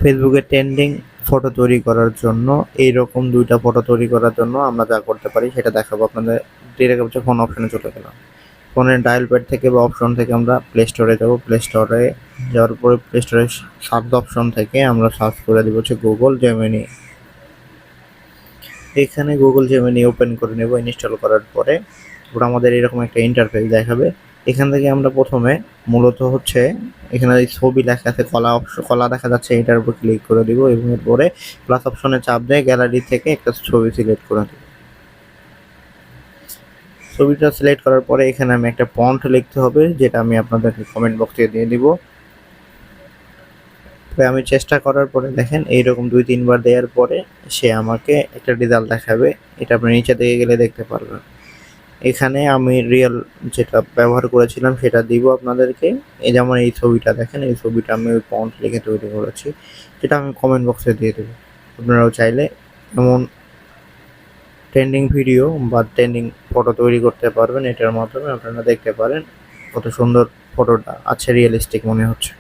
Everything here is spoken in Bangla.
ফেসবুকে ট্রেন্ডিং ফটো তৈরি করার জন্য এইরকম 2টা ফটো তৈরি করার জন্য আমরা যা করতে পারি সেটা দেখাবো আপনাদের। ডিরেক্ট হচ্ছে ফোন অপশনে চলে গেলাম। ফোনের ডায়াল প্যাড থেকে বা অপশন থেকে আমরা প্লে স্টোরে যাবো। প্লে স্টোরে যাওয়ার পরে প্লে স্টোরের সার্চ অপশন থেকে আমরা সার্চ করে দিব হচ্ছে গুগল জেমিনি। এখানে গুগল জেমিনি ওপেন করে নেব। ইনস্টল করার পরে ওটা আমাদের এরকম একটা ইন্টারফেস দেখাবে। এখান থেকে আমরা প্রথমে মূলত হচ্ছে এখানে ছবি লেখা আছে, কলা দেখা যাচ্ছে, এটার উপর ক্লিক করে দিব এবং এরপরে প্লাস অপশনে চাপ দিয়ে গ্যালারি থেকে একটা ছবি সিলেক্ট করে দেব। ছবিটা সিলেক্ট করার পরে এখানে আমি একটা ফন্ট লিখতে হবে, যেটা আমি আপনাদেরকে কমেন্ট বক্সে দিয়ে দিব। আমি চেষ্টা করার পরে দেখেন এইরকম 2-3 বার দেওয়ার পরে সে আমাকে একটা রেজাল্ট দেখাবে। এটা আপনি নিচে দিকে গেলে দেখতে পারবেন। এখানে আমি রিয়েল যেটা ব্যবহার করেছিলাম সেটা দিব আপনাদেরকে। এই যেমন এই ছবিটা দেখেন, এই ছবিটা আমি ওই ফন্ট লিখে তৈরি করেছি, যেটা আমি কমেন্ট বক্সে দিয়ে দেবো। আপনারাও চাইলে এমন ট্রেন্ডিং ভিডিও বা ট্রেন্ডিং ফটো তৈরি করতে পারবেন। এটার মাধ্যমে আপনারা দেখতে পারেন কত সুন্দর ফটোটা আছে, রিয়েলিস্টিক মনে হচ্ছে।